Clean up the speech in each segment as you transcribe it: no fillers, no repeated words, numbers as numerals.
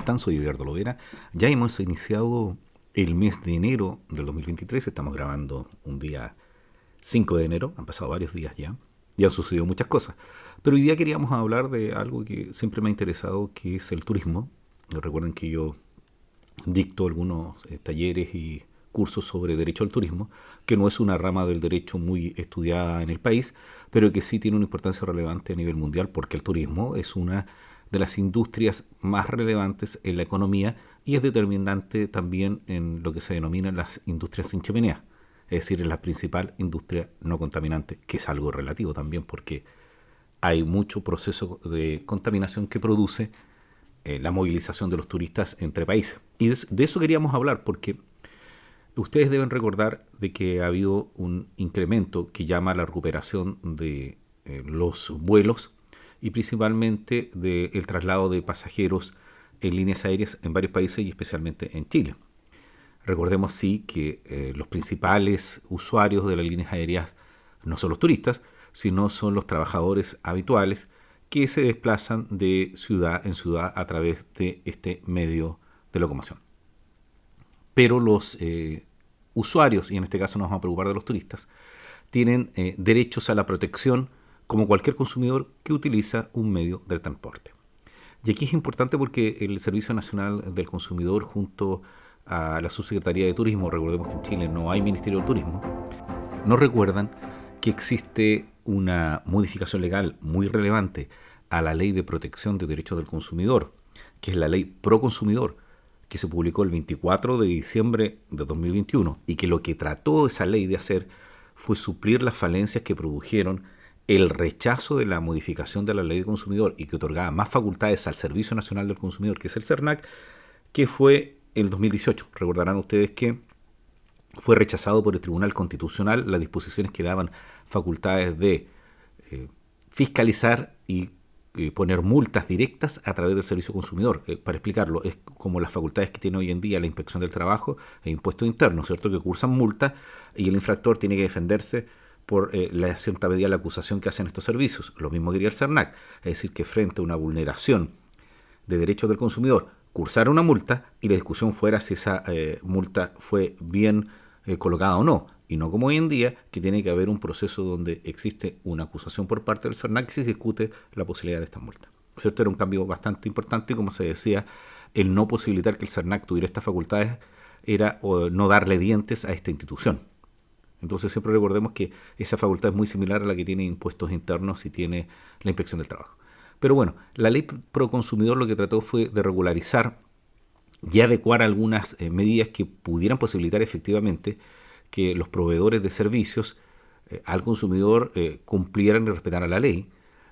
están? Soy Edgardo Lovera. Ya hemos iniciado el mes de enero del 2023. Estamos grabando un día 5 de enero. Han pasado varios días ya. Y han sucedido muchas cosas. Pero hoy día queríamos hablar de algo que siempre me ha interesado, que es el turismo. Recuerden que yo dicto algunos talleres y cursos sobre derecho al turismo, que no es una rama del derecho muy estudiada en el país, pero que sí tiene una importancia relevante a nivel mundial, porque el turismo es una de las industrias más relevantes en la economía y es determinante también en lo que se denominan las industrias sin chimenea, es decir, en la principal industria no contaminante, que es algo relativo también porque hay mucho proceso de contaminación que produce la movilización de los turistas entre países. Y de eso queríamos hablar porque ustedes deben recordar de que ha habido un incremento que llama la recuperación de los vuelos y principalmente del traslado de pasajeros en líneas aéreas en varios países y especialmente en Chile. Recordemos sí que los principales usuarios de las líneas aéreas no son los turistas, sino son los trabajadores habituales que se desplazan de ciudad en ciudad a través de este medio de locomoción. Pero los usuarios, y en este caso nos vamos a preocupar de los turistas, tienen derechos a la protección como cualquier consumidor que utiliza un medio de transporte. Y aquí es importante porque el Servicio Nacional del Consumidor junto a la Subsecretaría de Turismo, recordemos que en Chile no hay Ministerio del Turismo, nos recuerdan que existe una modificación legal muy relevante a la Ley de Protección de Derechos del Consumidor, que es la Ley Proconsumidor, que se publicó el 24 de diciembre de 2021 y que lo que trató esa ley de hacer fue suplir las falencias que produjeron el rechazo de la modificación de la Ley de Consumidor y que otorgaba más facultades al Servicio Nacional del Consumidor, que es el SERNAC, que fue el 2018. Recordarán ustedes que fue rechazado por el Tribunal Constitucional las disposiciones que daban facultades de fiscalizar y poner multas directas a través del servicio consumidor. Para explicarlo, es como las facultades que tiene hoy en día la Inspección del Trabajo e Impuestos Internos, ¿cierto? Que cursan multas y el infractor tiene que defenderse por la cierta medida la acusación que hacen estos servicios. Lo mismo quería el SERNAC, es decir, que frente a una vulneración de derechos del consumidor, cursar una multa y la discusión fuera si esa multa fue bien colocada o no, y no como hoy en día, que tiene que haber un proceso donde existe una acusación por parte del SERNAC y se discute la posibilidad de esta multa. ¿Cierto? Era un cambio bastante importante y, como se decía, el no posibilitar que el SERNAC tuviera estas facultades era no darle dientes a esta institución. Entonces siempre recordemos que esa facultad es muy similar a la que tiene Impuestos Internos y tiene la Inspección del Trabajo. Pero bueno, la Ley Proconsumidor lo que trató fue de regularizar y adecuar algunas medidas que pudieran posibilitar efectivamente que los proveedores de servicios al consumidor cumplieran y respetaran la ley,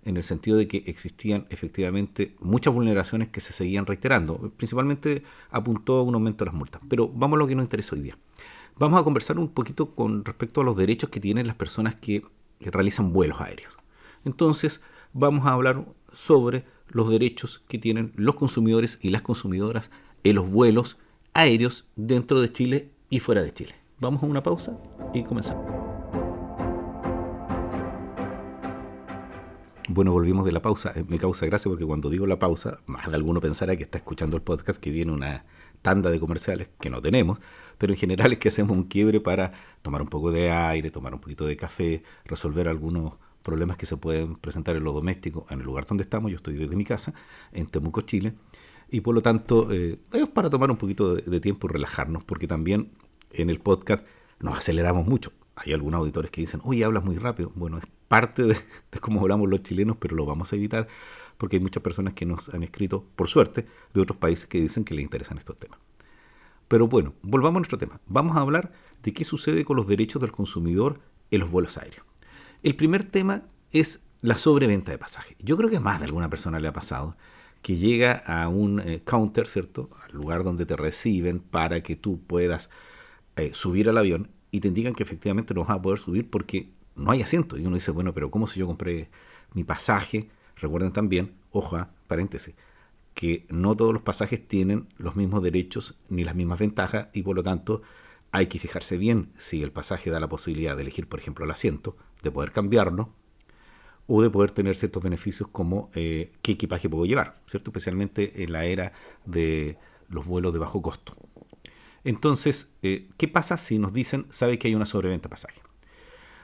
en el sentido de que existían efectivamente muchas vulneraciones que se seguían reiterando. Principalmente apuntó a un aumento de las multas. Pero vamos a lo que nos interesa hoy día. Vamos a conversar un poquito con respecto a los derechos que tienen las personas que realizan vuelos aéreos. Entonces, vamos a hablar sobre los derechos que tienen los consumidores y las consumidoras en los vuelos aéreos dentro de Chile y fuera de Chile. Vamos a una pausa y comenzamos. Bueno, volvimos de la pausa. Me causa gracia porque cuando digo la pausa, más de alguno pensará que está escuchando el podcast, que viene una tanda de comerciales, que no tenemos, pero en general es que hacemos un quiebre para tomar un poco de aire, tomar un poquito de café, resolver algunos problemas que se pueden presentar en lo doméstico en el lugar donde estamos. Yo estoy desde mi casa, en Temuco, Chile, y por lo tanto es para tomar un poquito de tiempo y relajarnos, porque también en el podcast nos aceleramos mucho. Hay algunos auditores que dicen, oye, hablas muy rápido. Bueno, es parte de cómo hablamos los chilenos, pero lo vamos a evitar porque hay muchas personas que nos han escrito, por suerte, de otros países que dicen que les interesan estos temas. Pero bueno, volvamos a nuestro tema. Vamos a hablar de qué sucede con los derechos del consumidor en los vuelos aéreos. El primer tema es la sobreventa de pasajes. Yo creo que a más de alguna persona le ha pasado que llega a un counter, ¿cierto? Al lugar donde te reciben para que tú puedas subir al avión y te indican que efectivamente no vas a poder subir porque no hay asiento. Y uno dice, bueno, pero ¿cómo si yo compré mi pasaje? Recuerden también, ojo, paréntesis, que no todos los pasajes tienen los mismos derechos ni las mismas ventajas y por lo tanto hay que fijarse bien si el pasaje da la posibilidad de elegir, por ejemplo, el asiento, de poder cambiarlo, o de poder tener ciertos beneficios como qué equipaje puedo llevar, ¿cierto? Especialmente en la era de los vuelos de bajo costo. Entonces, ¿qué pasa si nos dicen, sabe que hay una sobreventa de pasaje?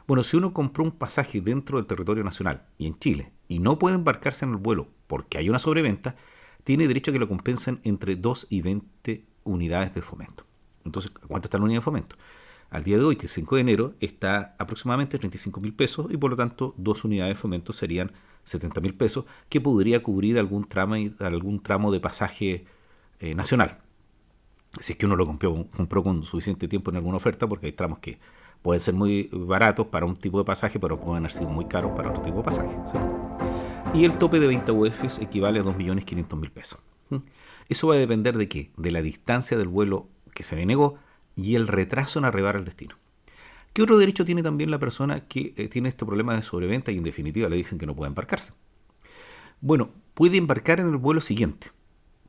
Bueno, si uno compró un pasaje dentro del territorio nacional y en Chile y no puede embarcarse en el vuelo porque hay una sobreventa, tiene derecho a que lo compensen entre 2 y 20 unidades de fomento. Entonces, ¿cuánto está la unidad de fomento? Al día de hoy, que es 5 de enero, está aproximadamente 35.000 pesos y por lo tanto 2 unidades de fomento serían 70.000 pesos, que podría cubrir algún tramo de pasaje nacional. Si es que uno lo compró con suficiente tiempo en alguna oferta, porque hay tramos que pueden ser muy baratos para un tipo de pasaje, pero pueden haber sido muy caros para otro tipo de pasaje, ¿sí? Y el tope de 20 UFs equivale a 2.500.000 pesos. Eso va a depender de qué? De la distancia del vuelo que se denegó y el retraso en arribar al destino. ¿Qué otro derecho tiene también la persona que tiene este problema de sobreventa y en definitiva le dicen que no puede embarcarse? Bueno, puede embarcar en el vuelo siguiente,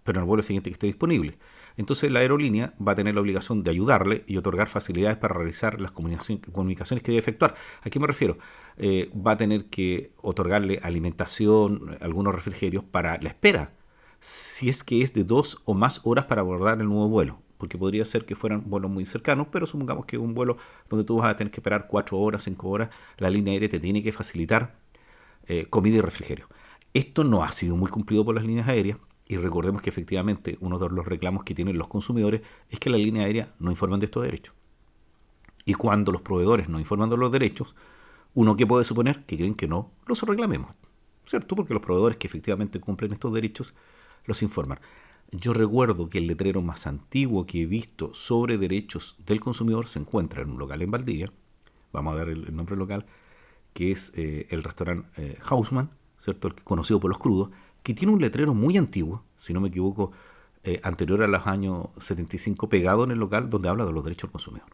pero en el vuelo siguiente que esté disponible. Entonces la aerolínea va a tener la obligación de ayudarle y otorgar facilidades para realizar las comunicaciones que debe efectuar. ¿A qué me refiero? Va a tener que otorgarle alimentación, algunos refrigerios para la espera, si es que es de 2 o más horas para abordar el nuevo vuelo, porque podría ser que fueran vuelos muy cercanos, pero supongamos que un vuelo donde tú vas a tener que esperar 4 horas, 5 horas, la línea aérea te tiene que facilitar comida y refrigerio. Esto no ha sido muy cumplido por las líneas aéreas. Y recordemos que efectivamente uno de los reclamos que tienen los consumidores es que la línea aérea no informan de estos derechos. Y cuando los proveedores no informan de los derechos, uno que puede suponer que creen que no los reclamemos, ¿cierto? Porque los proveedores que efectivamente cumplen estos derechos los informan. Yo recuerdo que el letrero más antiguo que he visto sobre derechos del consumidor se encuentra en un local en Valdivia, vamos a dar el nombre local, que es el restaurante Hausmann, ¿cierto? El conocido por los crudos, que tiene un letrero muy antiguo, si no me equivoco, anterior a los años 75, pegado en el local donde habla de los derechos del consumidor.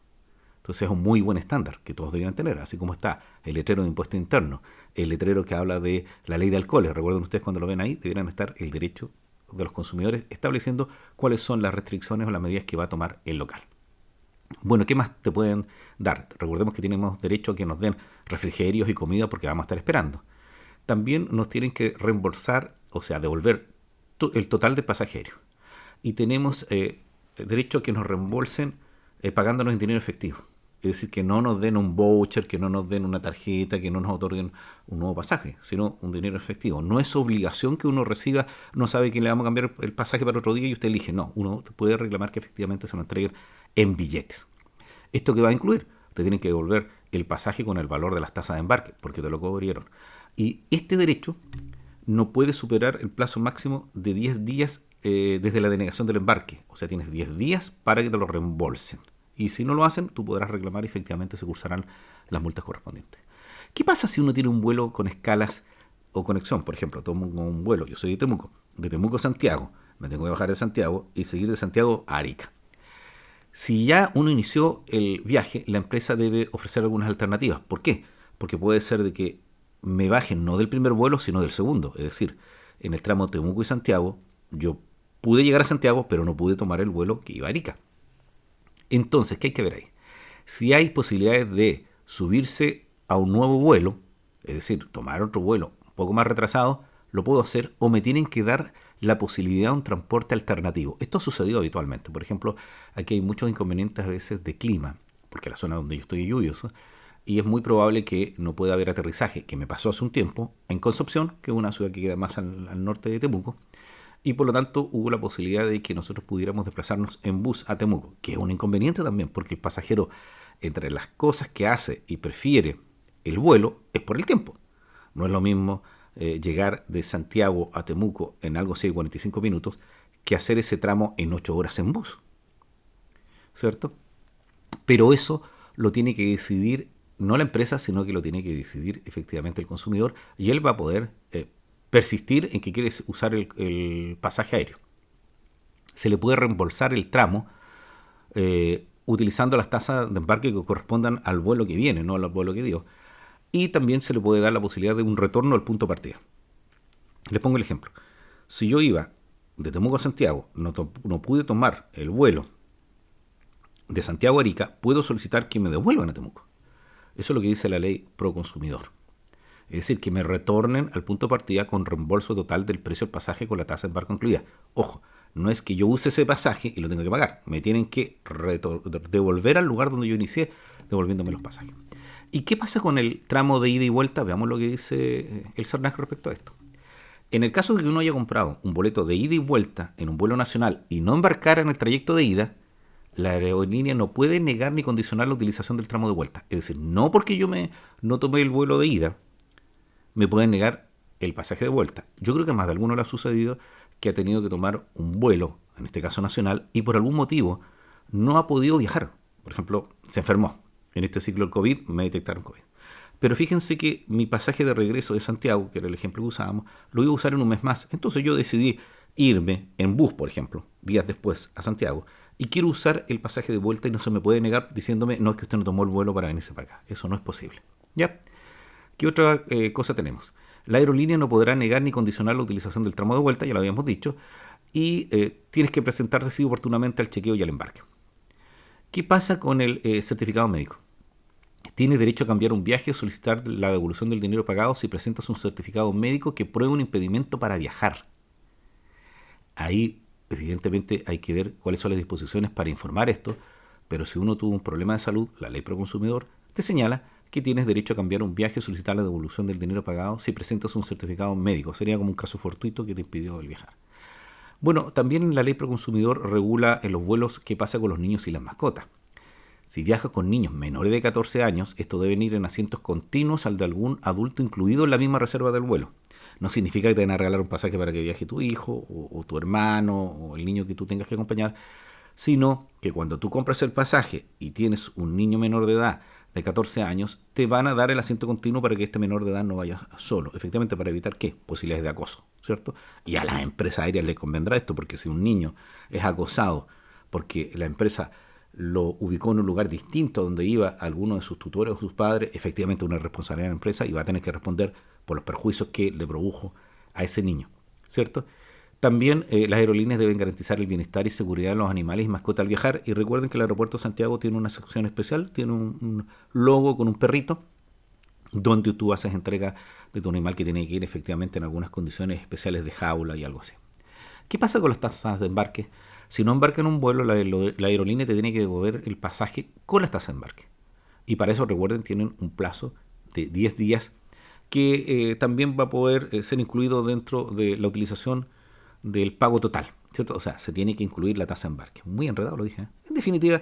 Entonces es un muy buen estándar que todos deberían tener, así como está el letrero de impuesto interno, el letrero que habla de la ley de alcoholes. Recuerden ustedes cuando lo ven ahí, deberían estar el derecho de los consumidores estableciendo cuáles son las restricciones o las medidas que va a tomar el local. Bueno, ¿qué más te pueden dar? Recordemos que tenemos derecho a que nos den refrigerios y comida porque vamos a estar esperando. También nos tienen que reembolsar, o sea, devolver el total de pasajeros. Y tenemos derecho a que nos reembolsen pagándonos en dinero efectivo. Es decir, que no nos den un voucher, que no nos den una tarjeta, que no nos otorguen un nuevo pasaje, sino un dinero efectivo. No es obligación que uno reciba, no sabe que le vamos a cambiar el pasaje para otro día y usted elige. No, uno puede reclamar que efectivamente se lo entreguen en billetes. ¿Esto qué va a incluir? Usted tiene que devolver el pasaje con el valor de las tasas de embarque, porque te lo cobraron. Y este derecho no puede superar el plazo máximo de 10 días desde la denegación del embarque. O sea, tienes 10 días para que te lo reembolsen. Y si no lo hacen, tú podrás reclamar y efectivamente se cursarán las multas correspondientes. ¿Qué pasa si uno tiene un vuelo con escalas o conexión? Por ejemplo, tomo un vuelo, yo soy de Temuco a Santiago, me tengo que bajar de Santiago y seguir de Santiago a Arica. Si ya uno inició el viaje, la empresa debe ofrecer algunas alternativas. ¿Por qué? Porque puede ser de que me bajen no del primer vuelo, sino del segundo. Es decir, en el tramo Temuco y Santiago, yo pude llegar a Santiago, pero no pude tomar el vuelo que iba a Arica. Entonces, ¿qué hay que ver ahí? Si hay posibilidades de subirse a un nuevo vuelo, es decir, tomar otro vuelo un poco más retrasado, lo puedo hacer o me tienen que dar la posibilidad de un transporte alternativo. Esto ha sucedido habitualmente. Por ejemplo, aquí hay muchos inconvenientes a veces de clima, porque la zona donde yo estoy es lluviosa, y es muy probable que no pueda haber aterrizaje, que me pasó hace un tiempo en Concepción, que es una ciudad que queda más al norte de Temuco, y por lo tanto hubo la posibilidad de que nosotros pudiéramos desplazarnos en bus a Temuco, que es un inconveniente también, porque el pasajero, entre las cosas que hace y prefiere el vuelo, es por el tiempo. No es lo mismo llegar de Santiago a Temuco en algo así de 45 minutos que hacer ese tramo en 8 horas en bus, ¿cierto? Pero eso lo tiene que decidir no la empresa, sino que lo tiene que decidir efectivamente el consumidor, y él va a poder persistir en que quiere usar el pasaje aéreo. Se le puede reembolsar el tramo utilizando las tasas de embarque que correspondan al vuelo que viene, no al vuelo que dio. Y también se le puede dar la posibilidad de un retorno al punto de partida. Les pongo el ejemplo. Si yo iba de Temuco a Santiago, no pude tomar el vuelo de Santiago a Arica, puedo solicitar que me devuelvan a Temuco. Eso es lo que dice la ley pro consumidor. Es decir, que me retornen al punto de partida con reembolso total del precio del pasaje con la tasa de embarque incluida. Ojo, no es que yo use ese pasaje y lo tenga que pagar. Me tienen que devolver al lugar donde yo inicié, devolviéndome los pasajes. ¿Y qué pasa con el tramo de ida y vuelta? Veamos lo que dice el CERNAC respecto a esto. En el caso de que uno haya comprado un boleto de ida y vuelta en un vuelo nacional y no embarcara en el trayecto de ida, la aerolínea no puede negar ni condicionar la utilización del tramo de vuelta. Es decir, no porque yo no tomé el vuelo de ida, me pueden negar el pasaje de vuelta. Yo creo que a más de alguno le ha sucedido que ha tenido que tomar un vuelo, en este caso nacional, y por algún motivo no ha podido viajar. Por ejemplo, se enfermó. En este ciclo del COVID me detectaron COVID. Pero fíjense que mi pasaje de regreso de Santiago, que era el ejemplo que usábamos, lo iba a usar en un mes más. Entonces yo decidí irme en bus, por ejemplo, días después a Santiago, y quiero usar el pasaje de vuelta y no se me puede negar diciéndome, no, es que usted no tomó el vuelo para venirse para acá. Eso no es posible. ¿Ya? ¿Qué otra cosa tenemos? La aerolínea no podrá negar ni condicionar la utilización del tramo de vuelta, ya lo habíamos dicho, y tienes que presentarse sí, oportunamente al chequeo y al embarque. ¿Qué pasa con el certificado médico? Tienes derecho a cambiar un viaje o solicitar la devolución del dinero pagado si presentas un certificado médico que pruebe un impedimento para viajar. Ahí, evidentemente, hay que ver cuáles son las disposiciones para informar esto, pero si uno tuvo un problema de salud, la ley pro consumidor te señala que tienes derecho a cambiar un viaje o solicitar la devolución del dinero pagado si presentas un certificado médico. Sería como un caso fortuito que te impidió el viajar. Bueno, también la ley pro consumidor regula en los vuelos qué pasa con los niños y las mascotas. Si viajas con niños menores de 14 años, esto deben ir en asientos continuos al de algún adulto incluido en la misma reserva del vuelo. No significa que te van a regalar un pasaje para que viaje tu hijo o tu hermano o el niño que tú tengas que acompañar, sino que cuando tú compras el pasaje y tienes un niño menor de edad de 14 años, te van a dar el asiento continuo para que este menor de edad no vaya solo, efectivamente para evitar ¿qué? Posibilidades de acoso, ¿cierto? Y a las empresas aéreas les convendrá esto, porque si un niño es acosado porque la empresa lo ubicó en un lugar distinto donde iba alguno de sus tutores o sus padres, efectivamente una responsabilidad de la empresa y va a tener que responder por los perjuicios que le produjo a ese niño, ¿cierto? También las aerolíneas deben garantizar el bienestar y seguridad de los animales y mascotas al viajar. Y recuerden que el aeropuerto de Santiago tiene una sección especial, tiene un logo con un perrito, donde tú haces entrega de tu animal que tiene que ir efectivamente en algunas condiciones especiales de jaula y algo así. ¿Qué pasa con las tasas de embarque? Si no embarca en un vuelo, la aerolínea te tiene que devolver el pasaje con las tasas de embarque. Y para eso, recuerden, tienen un plazo de 10 días que también va a poder ser incluido dentro de la utilización del pago total, ¿cierto? O sea, se tiene que incluir la tasa de embarque. Muy enredado lo dije, ¿eh? En definitiva,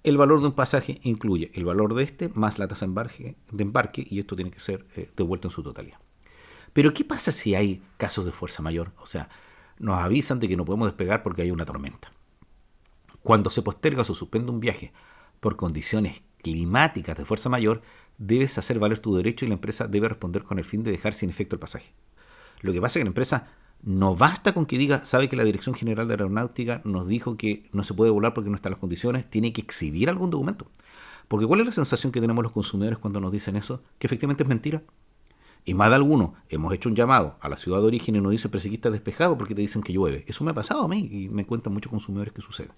el valor de un pasaje incluye el valor de este más la tasa de embarque y esto tiene que ser devuelto en su totalidad. Pero ¿qué pasa si hay casos de fuerza mayor? O sea, nos avisan de que no podemos despegar porque hay una tormenta. Cuando se posterga o se suspende un viaje por condiciones climáticas de fuerza mayor, debes hacer valer tu derecho y la empresa debe responder con el fin de dejar sin efecto el pasaje. Lo que pasa es que la empresa no basta con que diga, sabe que la Dirección General de Aeronáutica nos dijo que no se puede volar porque no están las condiciones, tiene que exhibir algún documento. Porque ¿cuál es la sensación que tenemos los consumidores cuando nos dicen eso? Que efectivamente es mentira. Y más de alguno, hemos hecho un llamado a la ciudad de origen y nos dicen, pero si aquí está despejado porque te dicen que llueve. Eso me ha pasado a mí y me cuentan muchos consumidores que sucede.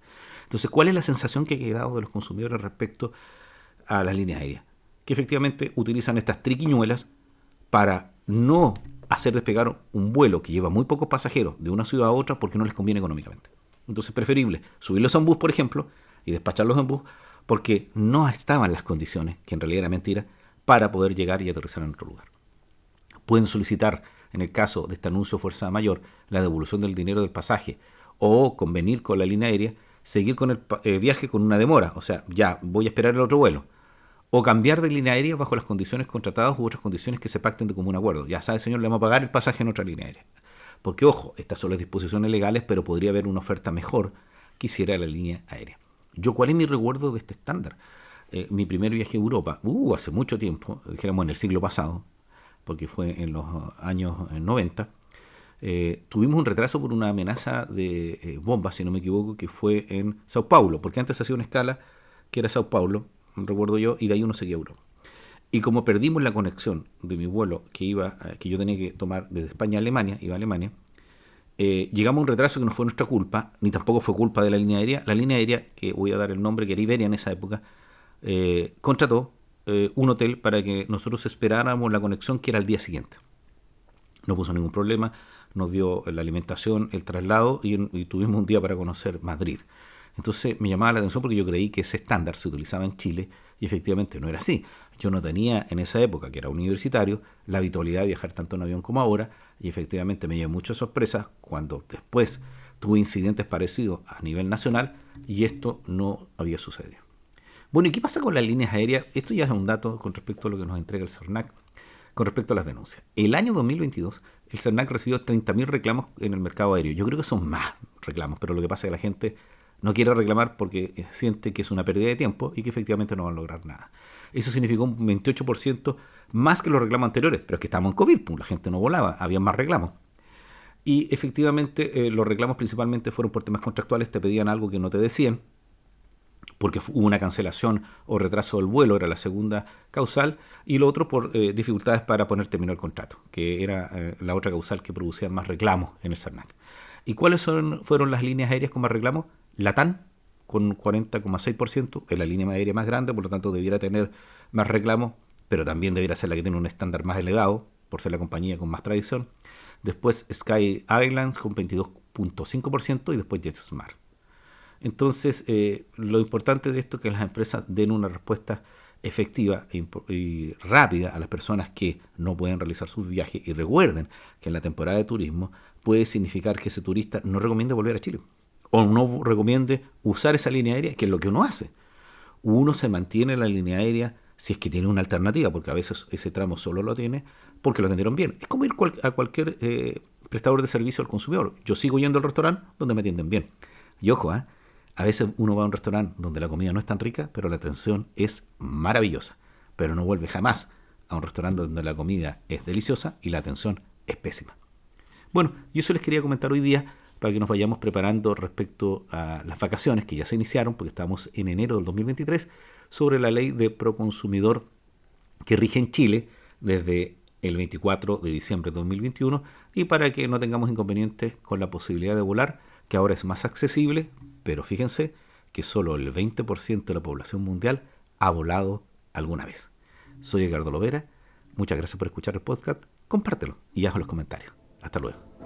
Entonces, ¿cuál es la sensación que ha quedado de los consumidores respecto a las líneas aéreas? Que efectivamente utilizan estas triquiñuelas para no hacer despegar un vuelo que lleva muy pocos pasajeros de una ciudad a otra porque no les conviene económicamente. Entonces es preferible subirlos a un bus, por ejemplo, y despacharlos en bus porque no estaban las condiciones, que en realidad era mentira, para poder llegar y aterrizar en otro lugar. Pueden solicitar, en el caso de este anuncio de fuerza mayor, la devolución del dinero del pasaje o convenir con la línea aérea, seguir con el viaje con una demora, o sea, ya voy a esperar el otro vuelo. O cambiar de línea aérea bajo las condiciones contratadas u otras condiciones que se pacten de común acuerdo. Ya sabe, señor, le vamos a pagar el pasaje en otra línea aérea. Porque, ojo, estas son las disposiciones legales, pero podría haber una oferta mejor que hiciera la línea aérea. ¿Cuál es mi recuerdo de este estándar? Mi primer viaje a Europa, hace mucho tiempo, dijéramos en el siglo pasado, porque fue en los años 90, tuvimos un retraso por una amenaza de bombas, si no me equivoco, que fue en Sao Paulo, porque antes hacía una escala que era Sao Paulo, recuerdo yo, y de ahí uno seguía a Europa. Y como perdimos la conexión de mi vuelo que yo tenía que tomar desde España a Alemania, iba a Alemania, llegamos a un retraso que no fue nuestra culpa, ni tampoco fue culpa de la línea aérea. La línea aérea, que voy a dar el nombre, que era Iberia en esa época, contrató un hotel para que nosotros esperáramos la conexión que era el día siguiente. No puso ningún problema, nos dio la alimentación, el traslado y tuvimos un día para conocer Madrid. Entonces me llamaba la atención porque yo creí que ese estándar se utilizaba en Chile y efectivamente no era así. Yo no tenía en esa época, que era universitario, la habitualidad de viajar tanto en avión como ahora y efectivamente me llevé muchas sorpresas cuando después tuve incidentes parecidos a nivel nacional y esto no había sucedido. Bueno, ¿y qué pasa con las líneas aéreas? Esto ya es un dato con respecto a lo que nos entrega el CERNAC con respecto a las denuncias. El año 2022, el CERNAC recibió 30.000 reclamos en el mercado aéreo. Yo creo que son más reclamos, pero lo que pasa es que la gente no quiere reclamar porque siente que es una pérdida de tiempo y que efectivamente no van a lograr nada. Eso significó un 28% más que los reclamos anteriores, pero es que estábamos en COVID, pues la gente no volaba, había más reclamos. Y efectivamente los reclamos principalmente fueron por temas contractuales, te pedían algo que no te decían, porque hubo una cancelación o retraso del vuelo, era la segunda causal, y lo otro por dificultades para poner término al contrato, que era la otra causal que producía más reclamos en el CERNAC. ¿Y cuáles fueron las líneas aéreas con más reclamos? LATAM, con 40,6%, es la línea aérea más grande, por lo tanto debiera tener más reclamos, pero también debiera ser la que tiene un estándar más elevado, por ser la compañía con más tradición. Después Sky Airlines con 22,5% y después JetSmart. Entonces, lo importante de esto es que las empresas den una respuesta efectiva y rápida a las personas que no pueden realizar sus viajes y recuerden que en la temporada de turismo puede significar que ese turista no recomiende volver a Chile o no recomiende usar esa línea aérea, que es lo que uno hace. Uno se mantiene en la línea aérea si es que tiene una alternativa, porque a veces ese tramo solo lo tiene porque lo atendieron bien. Es como ir a cualquier prestador de servicio al consumidor. Yo sigo yendo al restaurante donde me atienden bien. Y ojo, a veces uno va a un restaurante donde la comida no es tan rica, pero la atención es maravillosa. Pero no vuelve jamás a un restaurante donde la comida es deliciosa y la atención es pésima. Bueno, y eso les quería comentar hoy día para que nos vayamos preparando respecto a las vacaciones que ya se iniciaron, porque estamos en enero del 2023, sobre la ley de proconsumidor que rige en Chile desde el 24 de diciembre de 2021 y para que no tengamos inconvenientes con la posibilidad de volar, que ahora es más accesible, pero fíjense que solo el 20% de la población mundial ha volado alguna vez. Soy Edgardo Lovera, muchas gracias por escuchar el podcast, compártelo y haz los comentarios. Hasta luego.